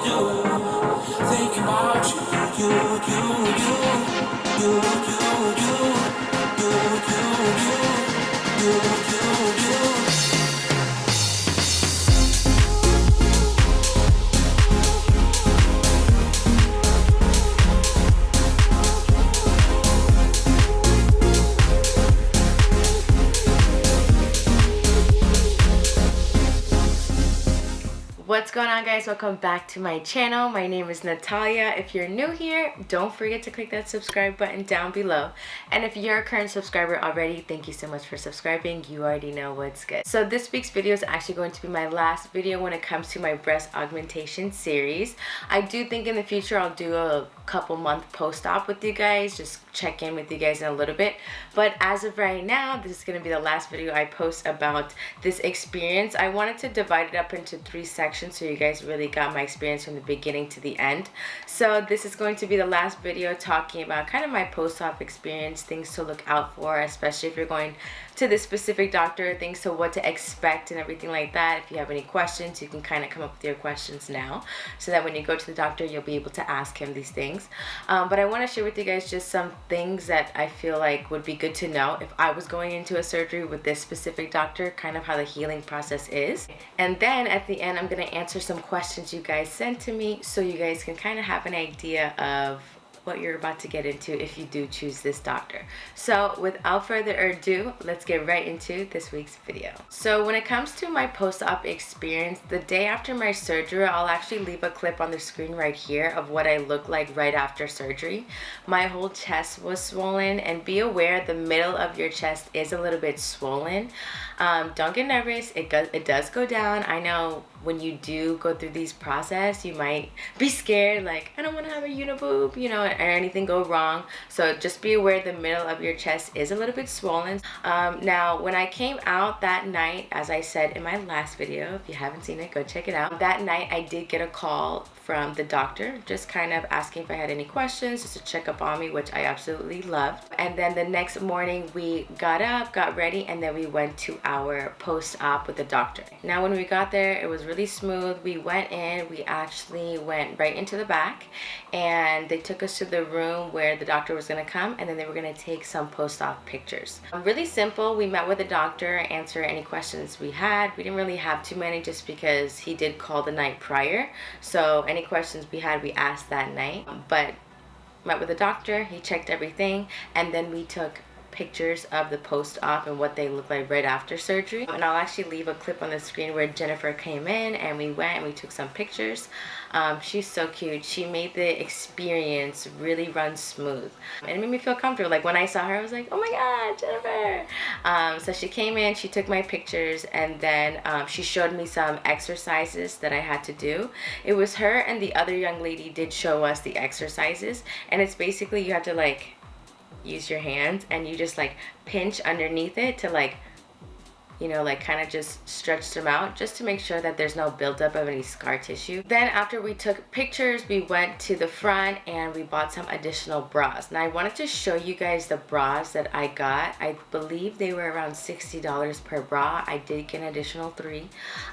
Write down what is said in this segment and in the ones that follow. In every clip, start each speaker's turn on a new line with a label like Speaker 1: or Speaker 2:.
Speaker 1: Think about you, you.
Speaker 2: What's going on, guys? Welcome back to my channel. My name is Natalia. If you're new here, don't forget to click that subscribe button down below. And if you're a current subscriber already, thank you so much for subscribing. You already know what's good. So this week's video is actually going to be my last video when it comes to my breast augmentation series. I do think in the future I'll do a couple month post-op with you guys, just check in with you guys in a little bit. But as of right now, this is going to be the last video I post about this experience. I wanted to divide it up into 3 sections so you guys really got my experience from the beginning to the end. So this is going to be the last video talking about kind of my post-op experience, things to look out for, especially if you're going to this specific doctor, things to what to expect and everything like that. If you have any questions, you can kind of come up with your questions now so that when you go to the doctor, you'll be able to ask him these things. But I want to share with you guys just some things that I feel like would be good to know if I was going into a surgery with this specific doctor, kind of how the healing process is. And then at the end, I'm going to answer some questions you guys sent to me so you guys can kind of have an idea of what you're about to get into if you do choose this doctor. So without further ado, let's get right into this week's video. So when it comes to my post-op experience, the day after my surgery, I'll actually leave a clip on the screen right here of what I look like right after surgery. My whole chest was swollen, and be aware the middle of your chest is a little bit swollen. Don't get nervous, it does go down. I know when you do go through these process, you might be scared, like, I don't want to have a uniboob, you know, or anything go wrong. So just be aware the middle of your chest is a little bit swollen. Now, when I came out that night, as I said in my last video, if you haven't seen it, go check it out. That night, I did get a call from the doctor, just kind of asking if I had any questions, just to check up on me, which I absolutely loved. And then the next morning, we got up, got ready, and then we went to our post-op with the doctor. Now, when we got there, it was really smooth. We went in, we actually went right into the back, and they took us to the room where the doctor was gonna come, and then they were gonna take some post-op pictures. Really simple. We met with the doctor, answer any questions we had. We didn't really have too many just because he did call the night prior. So any questions we had, we asked that night. But met with the doctor, he checked everything, and then we took pictures of the post-op and what they look like right after surgery. And I'll actually leave a clip on the screen where Jennifer came in and we went and we took some pictures. She's so cute. She made the experience really run smooth, and it made me feel comfortable. Like when I saw her, I was like, oh my god, Jennifer. So she came in, she took my pictures, and then she showed me some exercises that I had to do. It was her and the other young lady did show us the exercises, and it's basically you have to like use your hands and you just like pinch underneath it to like, you know, like kind of just stretch them out just to make sure that there's no buildup of any scar tissue. Then after we took pictures, we went to the front and we bought some additional bras. Now I wanted to show you guys the bras that I got. I believe they were around $60 per bra. I did get an additional 3.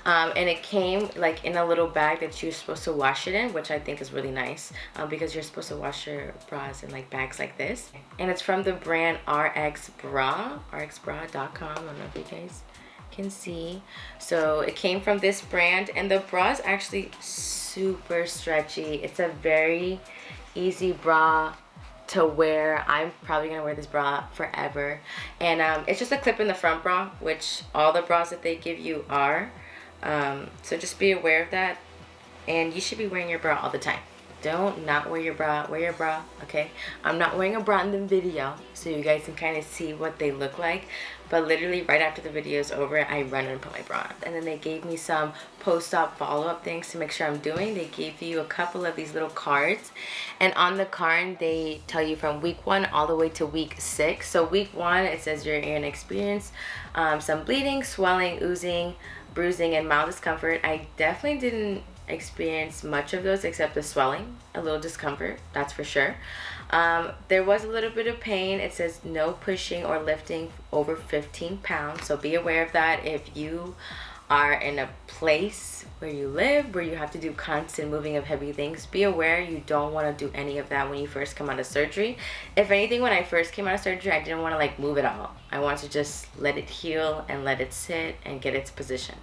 Speaker 2: And it came like in a little bag that you're supposed to wash it in, which I think is really nice because you're supposed to wash your bras in like bags like this. And it's from the brand RX Bra, rxbra.com. I don't know if you guys can see. So it came from this brand, and the bra is actually super stretchy. It's a very easy bra to wear. I'm probably gonna wear this bra forever. And it's just a clip in the front bra, which all the bras that they give you are. So just be aware of that, and you should be wearing your bra all the time. Don't not wear your bra. Wear your bra, okay? I'm not wearing a bra in the video, so you guys can kind of see what they look like. But literally right after the video is over, I run and put my bra on. And then they gave me some post-op follow-up things to make sure I'm doing. They gave you a couple of these little cards. And on the card, they tell you from week 1 all the way to week 6. So week 1, it says you're going to experience some bleeding, swelling, oozing, bruising, and mild discomfort. I definitely didn't experience much of those except the swelling, a little discomfort, that's for sure. There was a little bit of pain. It says no pushing or lifting over 15 pounds, so be aware of that. If you are in a place where you live, where you have to do constant moving of heavy things, be aware you don't want to do any of that when you first come out of surgery. If anything, when I first came out of surgery, I didn't want to like move it all. I want to just let it heal and let it sit and get its position.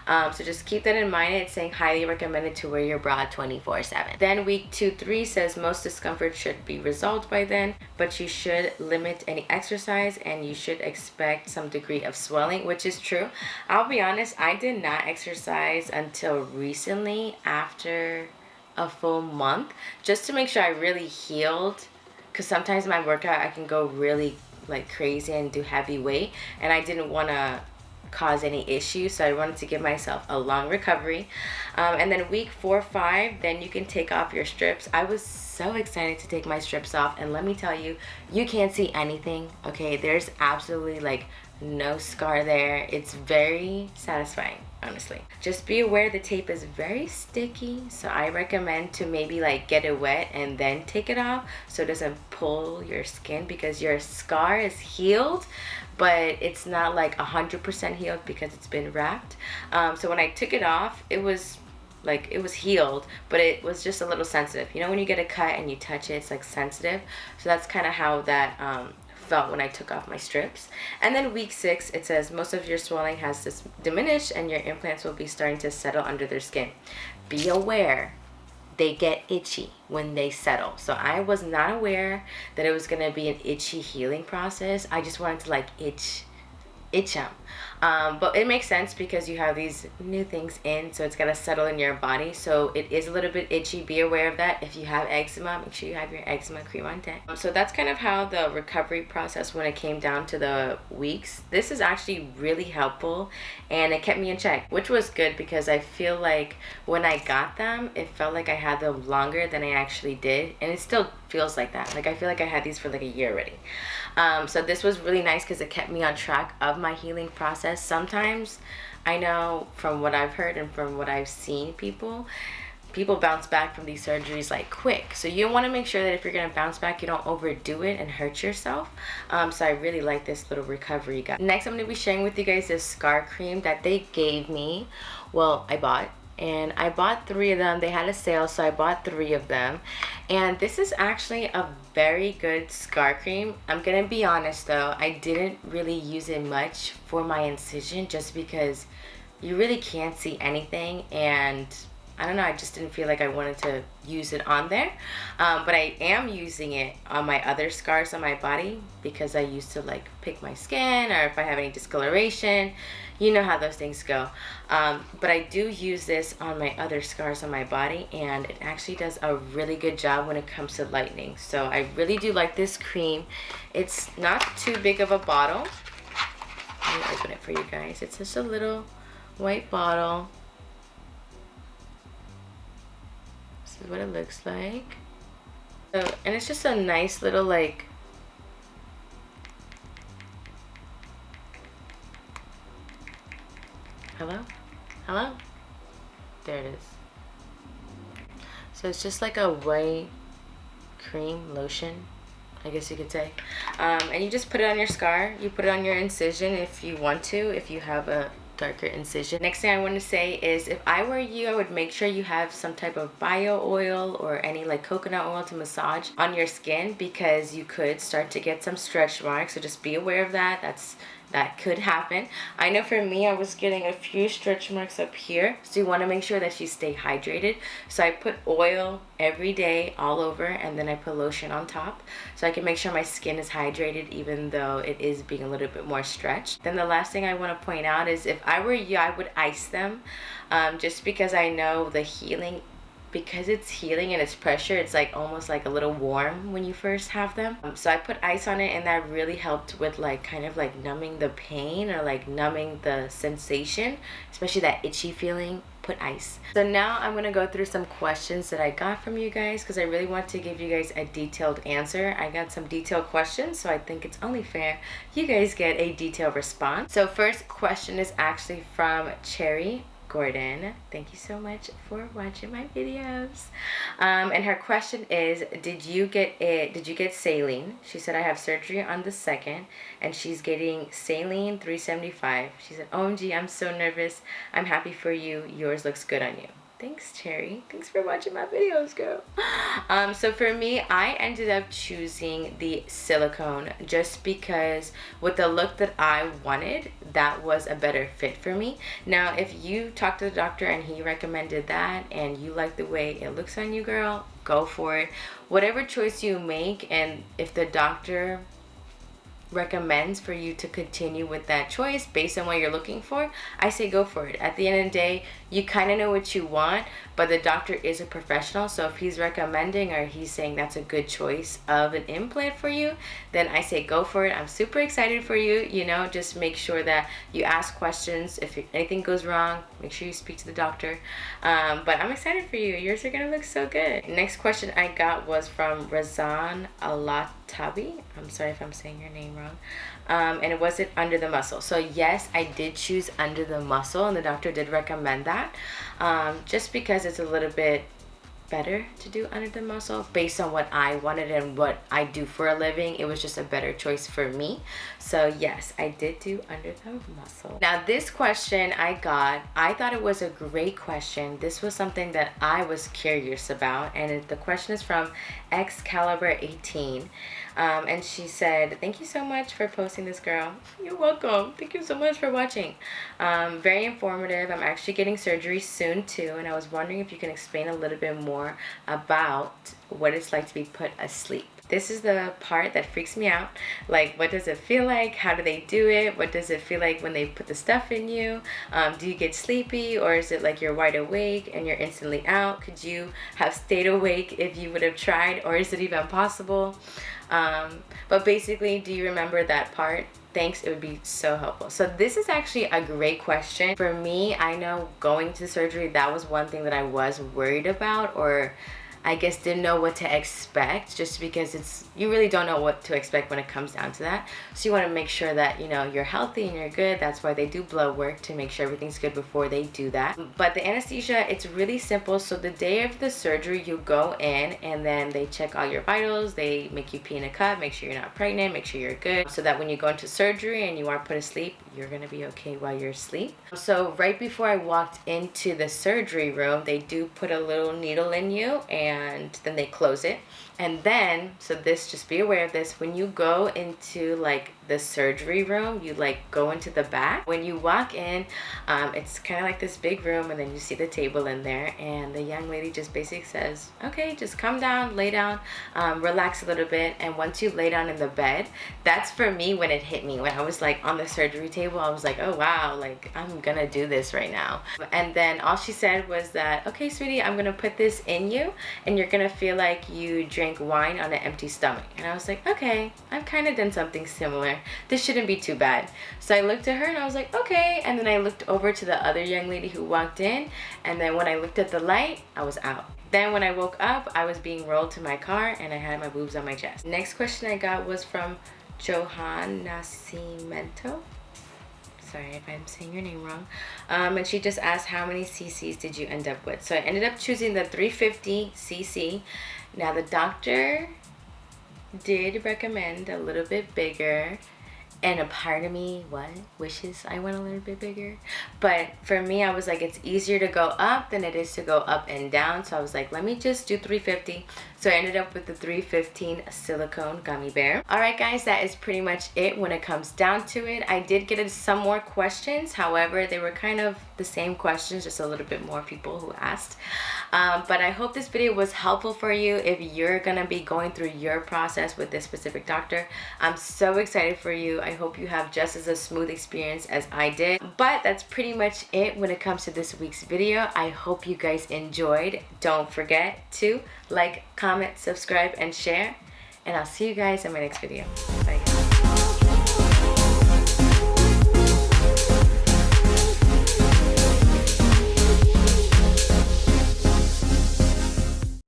Speaker 2: So just keep that in mind. It's saying highly recommended to wear your bra 24/7. Then week 2-3 says most discomfort should be resolved by then, but you should limit any exercise and you should expect some degree of swelling, which is true. I'll be honest, I did not exercise until recently after a full month, just to make sure I really healed, because sometimes my workout I can go really like crazy and do heavy weight, and I didn't want to cause any issues, so I wanted to give myself a long recovery. And then week 4-5, then you can take off your strips. I was so excited to take my strips off, and let me tell you, you can't see anything. Okay, there's absolutely like no scar there. It's very satisfying, honestly. Just be aware the tape is very sticky, so I recommend to maybe like get it wet and then take it off so it doesn't pull your skin, because your scar is healed, but it's not like 100% healed because it's been wrapped. So when I took it off, it was healed, but it was just a little sensitive. You know when you get a cut and you touch it, it's like sensitive. So that's kind of how that felt when I took off my strips. And then week 6, it says most of your swelling has diminished and your implants will be starting to settle under their skin. Be aware, they get itchy when they settle. So I was not aware that it was gonna be an itchy healing process. I just wanted to like itch them. But it makes sense because you have these new things in, so it's got to settle in your body, so it is a little bit itchy. Be aware of that. If you have eczema, make sure you have your eczema cream on deck. So that's kind of how the recovery process when it came down to the weeks. This is actually really helpful, and it kept me in check, which was good, because I feel like when I got them, it felt like I had them longer than I actually did, and it still feels like that. Like I feel like I had these for like a year already. So this was really nice because it kept me on track of my healing process. Sometimes I know from what I've heard and from what I've seen, people bounce back from these surgeries like quick. So you want to make sure that if you're going to bounce back, you don't overdo it and hurt yourself. So I really like this little recovery guide. Next, I'm going to be sharing with you guys this scar cream that they gave me. Well, I bought. And I bought 3 of them. They had a sale, so I bought 3 of them. And this is actually a very good scar cream. I'm gonna be honest though, I didn't really use it much for my incision just because you really can't see anything, and I don't know, I just didn't feel like I wanted to use it on there. But I am using it on my other scars on my body because I used to like pick my skin, or if I have any discoloration. You know how those things go. But I do use this on my other scars on my body, and it actually does a really good job when it comes to lightening. So I really do like this cream. It's not too big of a bottle. Let me open it for you guys. It's just a little white bottle. This is what it looks like. So, and it's just a nice little like, hello, there it is. So it's just like a white cream lotion, I guess you could say, and you just put it on your scar. You put it on your incision if you want to, if you have a darker incision. Next thing I want to say is, if I were you, I would make sure you have some type of bio oil or any like coconut oil to massage on your skin, because you could start to get some stretch marks. So just be aware of that. That could happen. I know for me, I was getting a few stretch marks up here, so you want to make sure that you stay hydrated. So I put oil every day all over, and then I put lotion on top, so I can make sure my skin is hydrated even though it is being a little bit more stretched. Then the last thing I want to point out is, if I were you, I would ice them, just because I know the healing, because it's healing and it's pressure, it's like almost like a little warm when you first have them. So I put ice on it, and that really helped with like kind of like numbing the pain, or like numbing the sensation, especially that itchy feeling. Put ice. So now I'm gonna go through some questions that I got from you guys, because I really want to give you guys a detailed answer. I got some detailed questions, so I think it's only fair you guys get a detailed response. So first question is actually from Cherry Gordon. Thank you so much for watching my videos. And her question is, did you get saline? She said, I have surgery on the 2nd and she's getting saline 375. She said, OMG, I'm so nervous. I'm happy for you. Yours looks good on you. Thanks, Cherry. Thanks for watching my videos, girl. So for me, I ended up choosing the silicone just because with the look that I wanted, that was a better fit for me. Now, if you talk to the doctor and he recommended that and you like the way it looks on you, girl, go for it. Whatever choice you make, and if the doctor recommends for you to continue with that choice based on what you're looking for, I say go for it. At the end of the day, you kind of know what you want, but the doctor is a professional, so if he's recommending or he's saying that's a good choice of an implant for you, then I say go for it. I'm super excited for you. You know, just make sure that you ask questions. If anything goes wrong, make sure you speak to the doctor. But I'm excited for you. Yours are gonna look so good. Next question I got was from Razan Alatabi. I'm sorry if I'm saying your name wrong. And it wasn't under the muscle. So yes, I did choose under the muscle, and the doctor did recommend that. Just because it's a little bit better to do under the muscle based on what I wanted and what I do for a living. It was just a better choice for me. So yes, I did do under the muscle. Now this question I thought it was a great question. This was something that I was curious about, and the question is from Excalibur 18. And she said, thank you so much for posting this, girl. You're welcome. Thank you so much for watching. Very informative. I'm actually getting surgery soon too, and I was wondering if you can explain a little bit more about what it's like to be put asleep. This is the part that freaks me out. Like, what does it feel like? How do they do it? What does it feel like when they put the stuff in you? Do you get sleepy, or is it like you're wide awake and you're instantly out? Could you have stayed awake if you would have tried, or is it even possible? But basically, do you remember that part? Thanks, it would be so helpful. So this is actually a great question. For me, I know going to surgery, that was one thing that I was worried about, or I guess didn't know what to expect, just because you really don't know what to expect when it comes down to that. So you want to make sure that, you know, you're healthy and you're good. That's why they do blood work, to make sure everything's good before they do that. But the anesthesia, it's really simple. So the day of the surgery, you go in and then they check all your vitals. They make you pee in a cup, make sure you're not pregnant, make sure you're good, so that when you go into surgery and you are put asleep, you're gonna be okay while you're asleep. So right before I walked into the surgery room, they do put a little needle in you, and then they close it. And then, so this, just be aware of this, when you go into like the surgery room, you like go into the back. When you walk in, it's kind of like this big room, and then you see the table in there, and the young lady just basically says, okay, just come down, lay down, relax a little bit. And once you lay down in the bed, that's for me when it hit me. When I was like on the surgery table, I was like, oh wow, like I'm gonna do this right now. And then all she said was that, okay, sweetie, I'm gonna put this in you, and you're gonna feel like you drank wine on an empty stomach. And I was like, okay, I've kind of done something similar. This shouldn't be too bad. So I looked at her and I was like, okay. And then I looked over to the other young lady who walked in, and then when I looked at the light, I was out. Then when I woke up, I was being rolled to my car and I had my boobs on my chest. Next question I got was from Johan Nascimento. Sorry if I'm saying your name wrong. And she just asked, how many cc's did you end up with? So I ended up choosing the 350 cc. Now the doctor did recommend a little bit bigger, and a part of me wishes I went a little bit bigger. But for me, I was like, it's easier to go up than it is to go up and down. So I was like, let me just do 350. So I ended up with the 315 silicone gummy bear. All right, guys, that is pretty much it when it comes down to it. I did get some more questions. However, they were kind of the same questions, just a little bit more people who asked. But I hope this video was helpful for you if you're gonna be going through your process with this specific doctor. I'm so excited for you. I hope you have just as a smooth experience as I did. But that's pretty much it when it comes to this week's video. I hope you guys enjoyed. Don't forget to like, comment, subscribe, and share. And I'll see you guys in my next video. Bye.